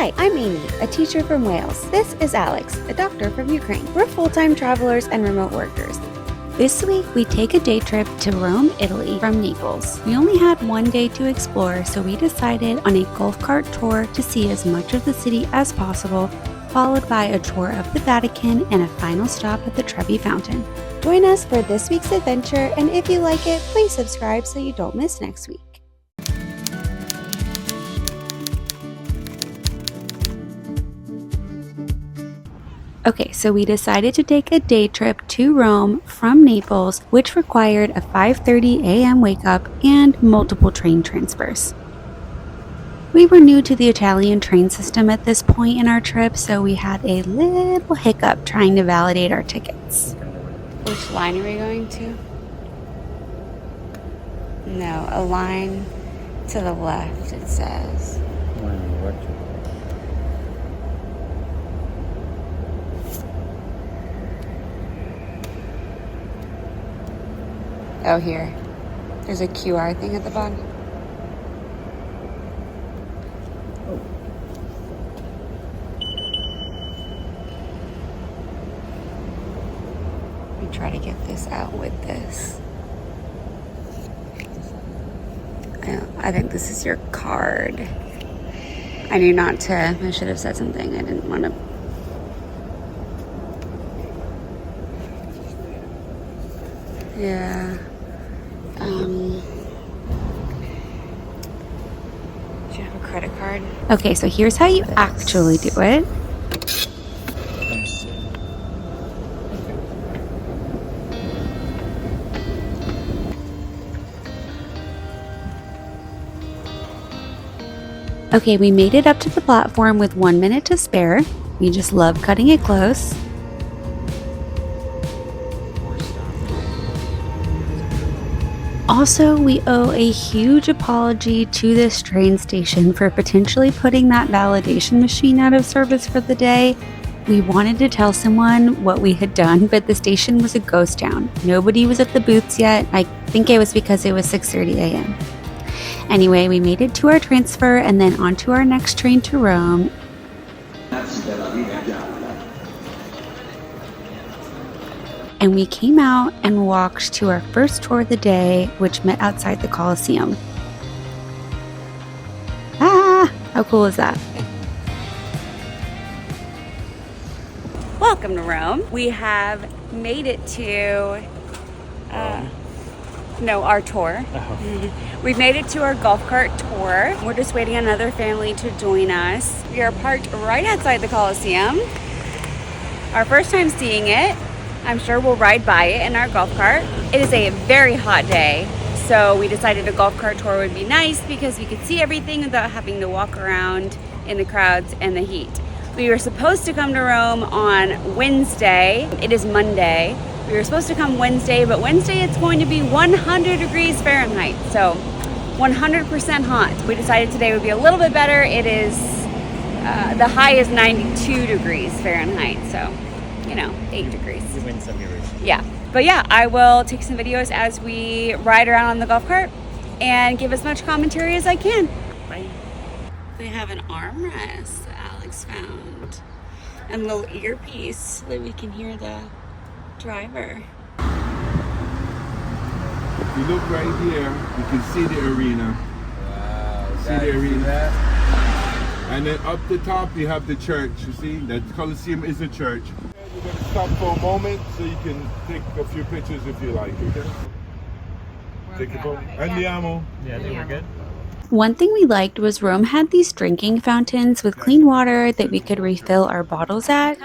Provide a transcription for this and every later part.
Hi, I'm Amy, a teacher from Wales. This is Alex, a doctor from Ukraine. We're full-time travelers and remote workers. This week, we take a day trip to Rome, Italy from Naples. We only had one day to explore, so we decided on a golf cart tour to see as much of the city as possible, followed by a tour of the Vatican and a final stop at the Trevi Fountain. Join us for this week's adventure, and if you like it, please subscribe so you don't miss next week. Okay, so we decided to take a day trip to Rome from Naples, which required a 5:30 a.m. wake up and multiple train transfers. We were new to the Italian train system at this point in our trip, so we had a little hiccup trying to validate our tickets. Which line are we going to? No, a line to the left, it says. Oh, here. There's a QR thing at the bottom. Let me try to get this out with this. I think this is your card. I knew not to. I should have said something. I didn't want to. Yeah. Do you have a credit card? Okay, so here's how you actually do it. Okay, we made it up to the platform with 1 minute to spare. We just love cutting it close. Also, we owe a huge apology to this train station for potentially putting that validation machine out of service for the day. We wanted to tell someone what we had done, but the station was a ghost town. Nobody was at the booths yet. I think it was because it was 6:30 a.m. Anyway, we made it to our transfer and then onto our next train to Rome. And we came out and walked to our first tour of the day, which met outside the Colosseum. Ah, how cool is that? Welcome to Rome. We have made it to our tour. We've made it to our golf cart tour. We're just waiting on another family to join us. We are parked right outside the Colosseum. Our first time seeing it. I'm sure we'll ride by it in our golf cart. It is a very hot day, so we decided a golf cart tour would be nice because we could see everything without having to walk around in the crowds and the heat. We were supposed to come to Rome on Wednesday. It is Monday. We were supposed to come Wednesday, but Wednesday it's going to be 100 degrees Fahrenheit, so 100% hot. We decided today would be a little bit better. It is, the high is 92 degrees Fahrenheit, so 8 degrees. You win some viewers. Yeah. But yeah, I will take some videos as we ride around on the golf cart and give as much commentary as I can. Bye. They have an armrest that Alex found and a little earpiece so that we can hear the driver. If you look right here, you can see the arena. Wow. See the arena? And then up the top you have the church. You see, that Colosseum is a church. We're going to stop for a moment so you can take a few pictures if you like. Okay? Take a photo. Andiamo. Yeah, I think we're good. One thing we liked was Rome had these drinking fountains with clean water that we could refill our bottles at.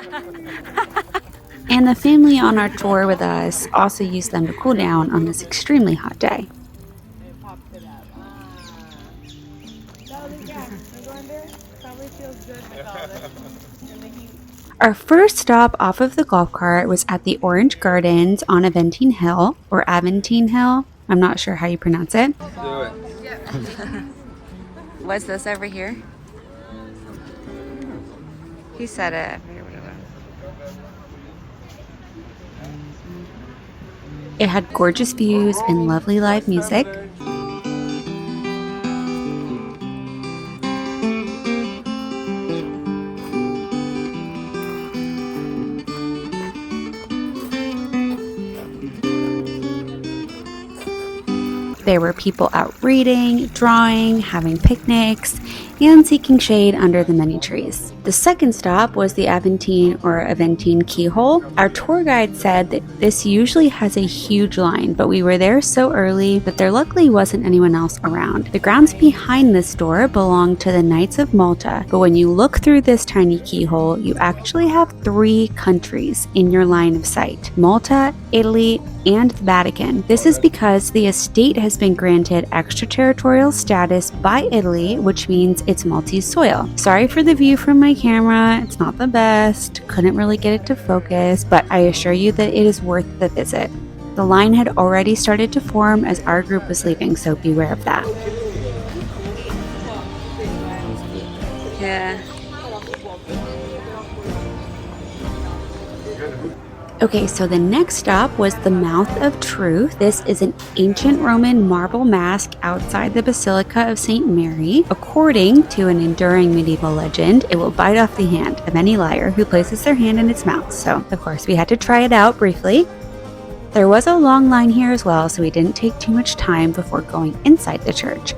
And the family on our tour with us also used them to cool down on this extremely hot day. Our first stop off of the golf cart was at the Orange Gardens on Aventine Hill, or Aventine Hill. I'm not sure how you pronounce it. Do it. What's this over here? He said it. It had gorgeous views and lovely live music. There were people out reading, drawing, having picnics, and seeking shade under the many trees. The second stop was the Aventine Keyhole. Our tour guide said that this usually has a huge line, but we were there so early that there luckily wasn't anyone else around. The grounds behind this door belong to the Knights of Malta, but when you look through this tiny keyhole, you actually have 3 countries in your line of sight: Malta, Italy, and the Vatican. This is because the estate has been granted extraterritorial status by Italy, which means it's Maltese soil. Sorry for the view from my camera, it's not the best, couldn't really get it to focus, but I assure you that it is worth the visit. The line had already started to form as our group was leaving, so beware of that. Yeah. Okay, so the next stop was the Mouth of Truth. This is an ancient Roman marble mask outside the Basilica of St. Mary. According to an enduring medieval legend, it will bite off the hand of any liar who places their hand in its mouth. So, of course, we had to try it out briefly. There was a long line here as well, so we didn't take too much time before going inside the church.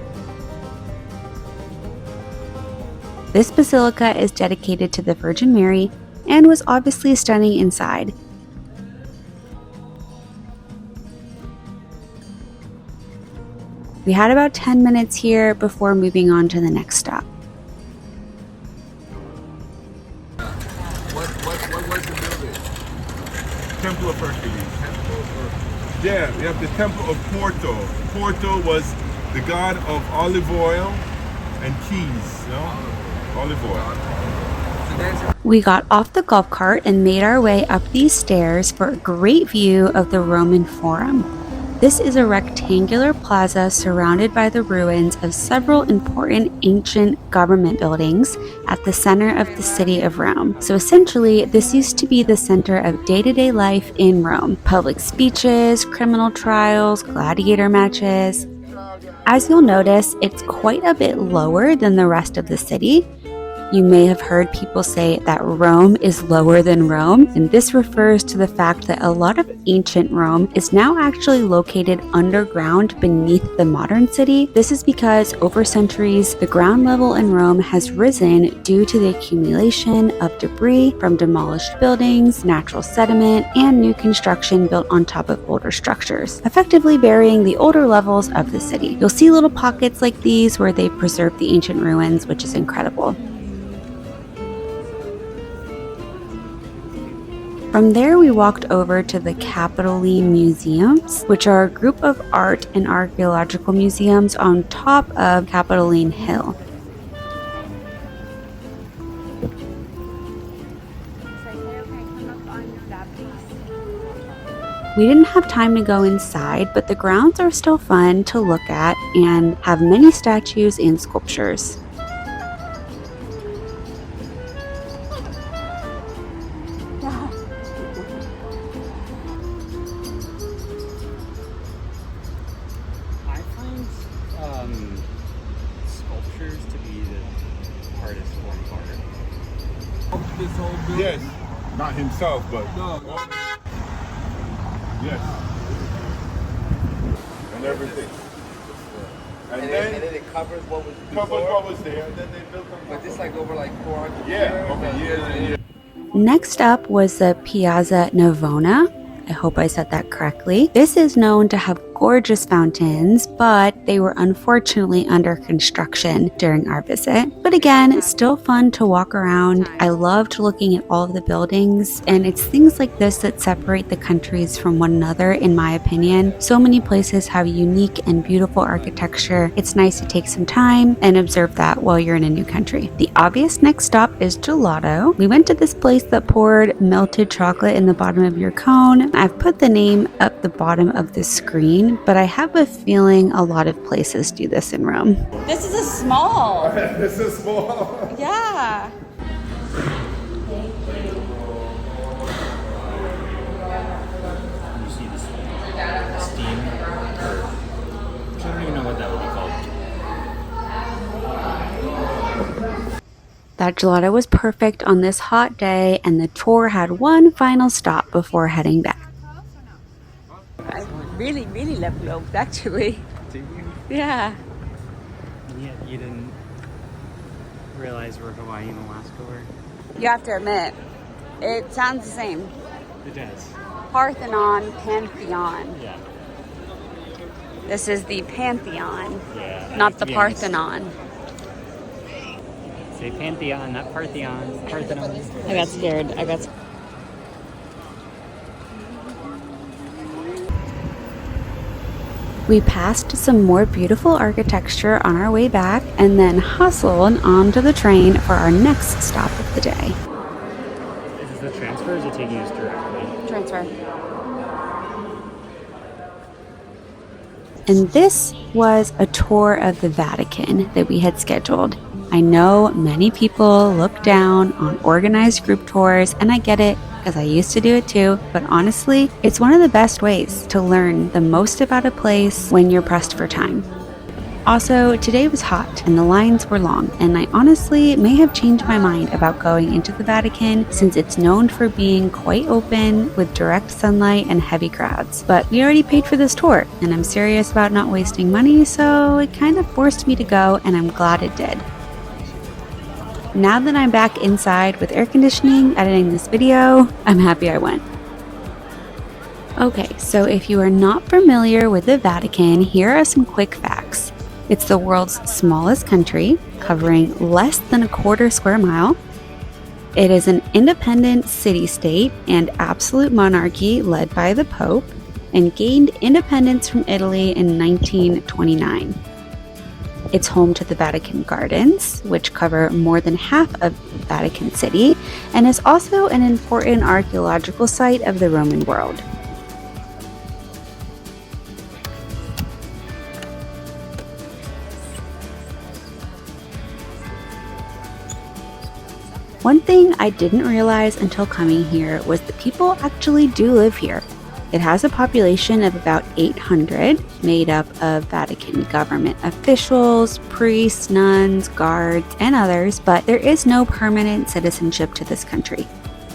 This basilica is dedicated to the Virgin Mary and was obviously stunning inside. We had about 10 minutes here before moving on to the next stop. What was the building? Temple of Hercules. Yeah, we have the Temple of Porto. Porto was the god of olive oil and cheese, you know? Olive oil. We got off the golf cart and made our way up these stairs for a great view of the Roman Forum. This is a rectangular plaza surrounded by the ruins of several important ancient government buildings at the center of the city of Rome. So essentially, this used to be the center of day-to-day life in Rome. Public speeches, criminal trials, gladiator matches. As you'll notice, it's quite a bit lower than the rest of the city. You may have heard people say that Rome is lower than Rome, and this refers to the fact that a lot of ancient Rome is now actually located underground beneath the modern city. This is because over centuries, the ground level in Rome has risen due to the accumulation of debris from demolished buildings, natural sediment, and new construction built on top of older structures, effectively burying the older levels of the city. You'll see little pockets like these where they preserve the ancient ruins, which is incredible. From there, we walked over to the Capitoline Museums, which are a group of art and archaeological museums on top of Capitoline Hill. We didn't have time to go inside, but the grounds are still fun to look at and have many statues and sculptures. Sculptures to be the hardest form part. This whole building? Yes, not himself, but no. Yes, and everything. And then it covers what was there, and then they built on. But this like over like 400 Yeah, over years and years. Next up was the Piazza Navona. I hope I said that correctly. This is known to have gorgeous fountains, but they were unfortunately under construction during our visit. But again, it's still fun to walk around. I loved looking at all of the buildings, and it's things like this that separate the countries from one another, in my opinion. So many places have unique and beautiful architecture. It's nice to take some time and observe that while you're in a new country. The obvious next stop is gelato. We went to this place that poured melted chocolate in the bottom of your cone. I've put the name up the bottom of the screen, but I have a feeling a lot of places do this in Rome. This is a small. This is small. Yeah. You see this steam, or I don't even know what that would be called. That gelato was perfect on this hot day, and the tour had one final stop before heading back. I really love globes, actually. Did you? Yeah. And yet you didn't realize where Hawaii and Alaska were? You have to admit, it sounds the same. It does. Parthenon, Pantheon. Yeah. This is the Pantheon, Yeah. not the To be honest, Parthenon. say Pantheon, not Partheon. Parthenon. I got scared. We passed some more beautiful architecture on our way back and then hustled onto the train for our next stop of the day. Is this the transfer or is it taking us directly? Transfer. And this was a tour of the Vatican that we had scheduled. I know many people look down on organized group tours, and I get it because I used to do it too, but honestly, it's one of the best ways to learn the most about a place when you're pressed for time. Also, today was hot and the lines were long, and I honestly may have changed my mind about going into the Vatican since it's known for being quite open with direct sunlight and heavy crowds. But we already paid for this tour, and I'm serious about not wasting money, so it kind of forced me to go, and I'm glad it did. Now that I'm back inside with air conditioning editing this video, I'm happy I went. Okay, so if you are not familiar with the Vatican, here are some quick facts. It's the world's smallest country, covering less than a quarter square mile. It is an independent city-state and absolute monarchy led by the Pope, and gained independence from Italy in 1929. It's home to the Vatican Gardens, which cover more than half of Vatican City, and is also an important archaeological site of the Roman world. One thing I didn't realize until coming here was that people actually do live here. It has a population of about 800, made up of Vatican government officials, priests, nuns, guards, and others, but there is no permanent citizenship to this country.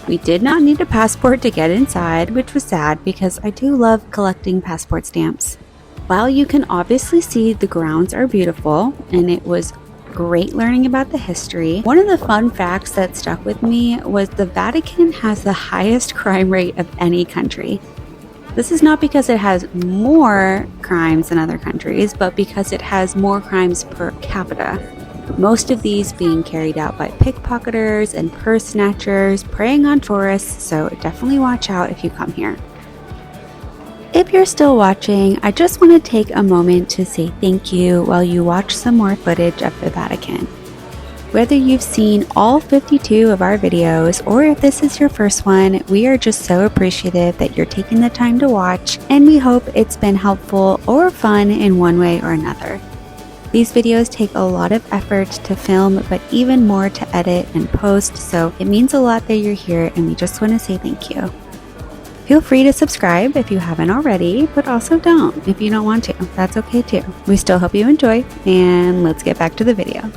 We did not need a passport to get inside, which was sad because I do love collecting passport stamps. While you can obviously see the grounds are beautiful, and it was great learning about the history, one of the fun facts that stuck with me was the Vatican has the highest crime rate of any country. This is not because it has more crimes than other countries, but because it has more crimes per capita. Most of these being carried out by pickpocketers and purse snatchers preying on tourists, so definitely watch out if you come here. If you're still watching, I just want to take a moment to say thank you while you watch some more footage of the Vatican. Whether you've seen all 52 of our videos or if this is your first one, we are just so appreciative that you're taking the time to watch, and we hope it's been helpful or fun in one way or another. These videos take a lot of effort to film, but even more to edit and post, so it means a lot that you're here, and we just want to say thank you. Feel free to subscribe if you haven't already, but also don't if you don't want to. That's okay too. We still hope you enjoy, and let's get back to the video.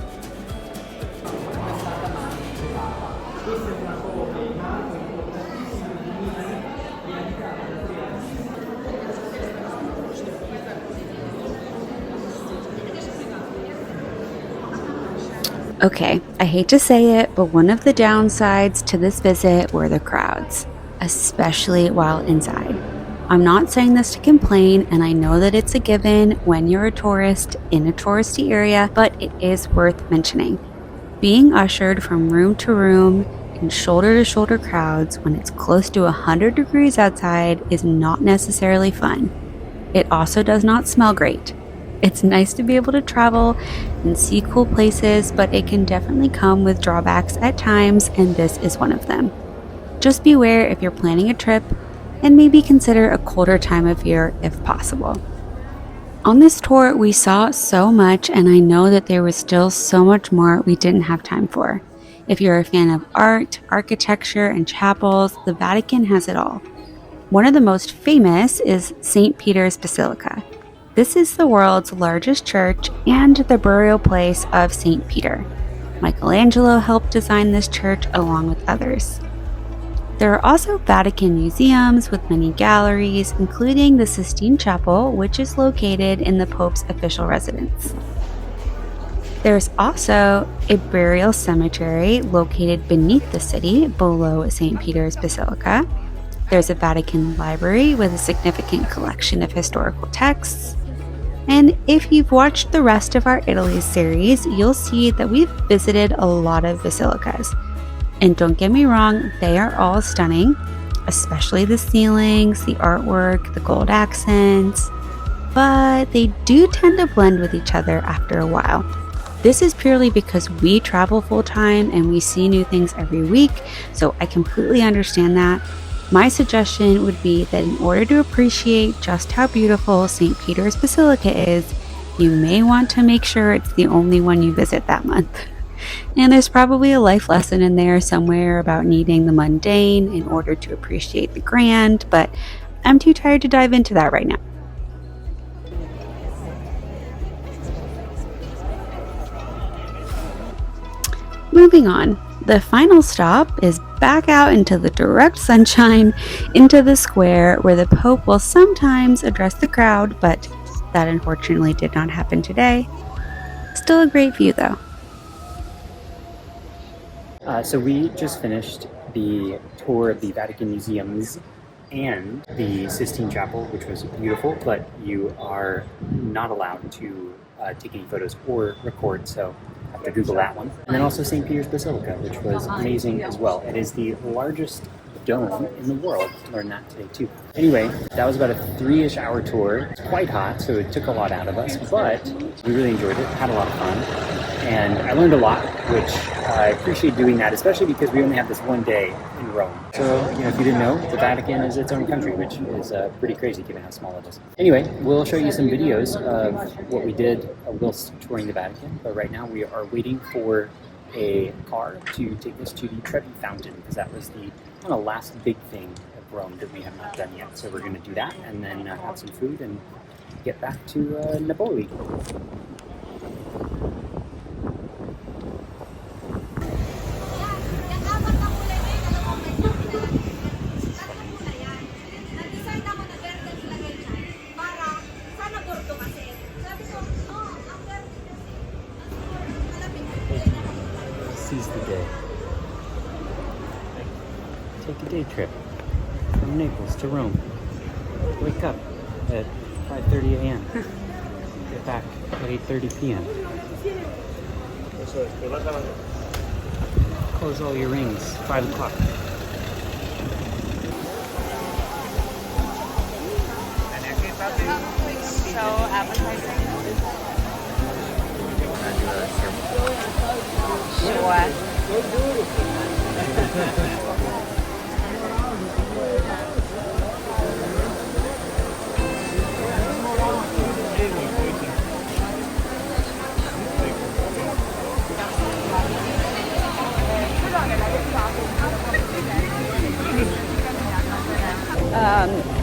Okay, I hate to say it, but one of the downsides to this visit were the crowds, especially while inside. I'm not saying this to complain, and I know that it's a given when you're a tourist in a touristy area, but it is worth mentioning. Being ushered from room to room in shoulder-to-shoulder crowds when it's close to 100 degrees outside is not necessarily fun. It also does not smell great. It's nice to be able to travel and see cool places, but it can definitely come with drawbacks at times, and this is one of them. Just beware if you're planning a trip, and maybe consider a colder time of year if possible. On this tour, we saw so much, and I know that there was still so much more we didn't have time for. If you're a fan of art, architecture, and chapels, the Vatican has it all. One of the most famous is St. Peter's Basilica. This is the world's largest church and the burial place of St. Peter. Michelangelo helped design this church along with others. There are also Vatican Museums with many galleries, including the Sistine Chapel, which is located in the Pope's official residence. There's also a burial cemetery located beneath the city, below St. Peter's Basilica. There's a Vatican library with a significant collection of historical texts. And if you've watched the rest of our Italy series, you'll see that we've visited a lot of basilicas. And don't get me wrong, they are all stunning, especially the ceilings, the artwork, the gold accents, but they do tend to blend with each other after a while. This is purely because we travel full-time and we see new things every week, so I completely understand that. My suggestion would be that in order to appreciate just how beautiful St. Peter's Basilica is, you may want to make sure it's the only one you visit that month. And there's probably a life lesson in there somewhere about needing the mundane in order to appreciate the grand, but I'm too tired to dive into that right now. Moving on, the final stop is back out into the direct sunshine, into the square where the Pope will sometimes address the crowd, but that unfortunately did not happen today. Still a great view though. So we just finished the tour of the Vatican Museums and the Sistine Chapel, which was beautiful, but you are not allowed to take any photos or record, so I have to Google that one. And then also St. Peter's Basilica, which was amazing as well. It is the largest dome in the world. Learned that today too. Anyway, that was about a 3-ish hour tour. It's quite hot, so it took a lot out of us, but we really enjoyed it, had a lot of fun, and I learned a lot, which I appreciate doing that, especially because we only have this one day in Rome. So, if you didn't know, the Vatican is its own country, which is pretty crazy given how small it is. Anyway, we'll show you some videos of what we did whilst touring the Vatican, but right now we are waiting for a car to take us to the Trevi Fountain, because that was the kind of last big thing of Rome that we have not done yet. So we're going to do that and then have some food and get back to Napoli. Seize the day. Take a day trip from Naples to Rome. Wake up at 5:30 a.m. Get back at 8:30 p.m. Close all your rings, 5 o'clock. So appetizing. Sure.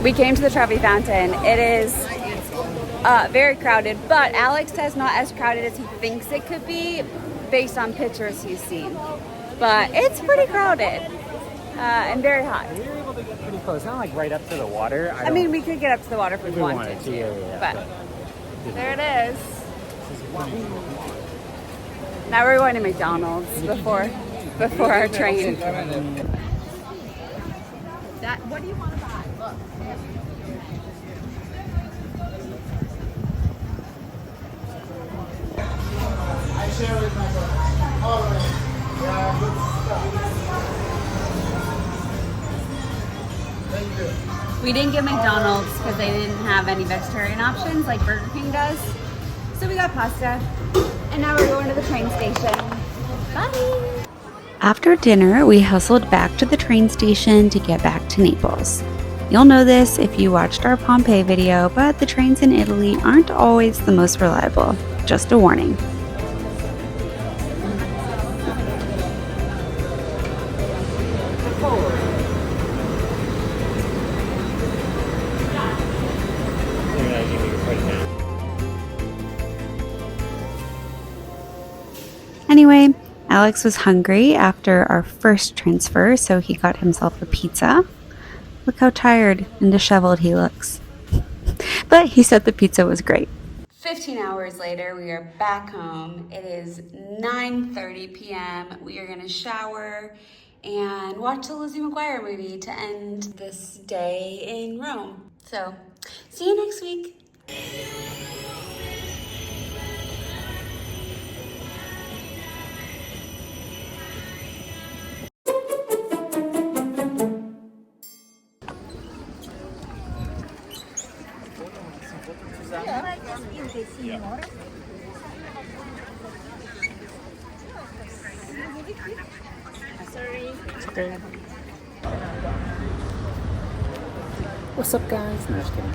We came to the Trevi Fountain. It is very crowded, but Alex says not as crowded as he thinks it could be based on pictures he's seen. But it's pretty crowded and very hot. We were able to get pretty close, not like right up to the water. I mean, we could get up to the water if we wanted to, yeah, but there it is. Now we're going to McDonald's before our train. What do you want to buy? Look. I share with my brother. All right. Yeah, good stuff. Thank you. We didn't get McDonald's because they didn't have any vegetarian options like Burger King does. So we got pasta. And now we're going to the train station. Bye! After dinner, we hustled back to the train station to get back to Naples. You'll know this if you watched our Pompeii video, but the trains in Italy aren't always the most reliable. Just a warning. Anyway, Alex was hungry after our first transfer, so he got himself a pizza. Look how tired and disheveled he looks. But he said the pizza was great. 15 hours later, we are back home. It is 9:30 p.m. We are gonna shower and watch the Lizzie McGuire movie to end this day in Rome. So, see you next week. What's up, guys? No, just kidding.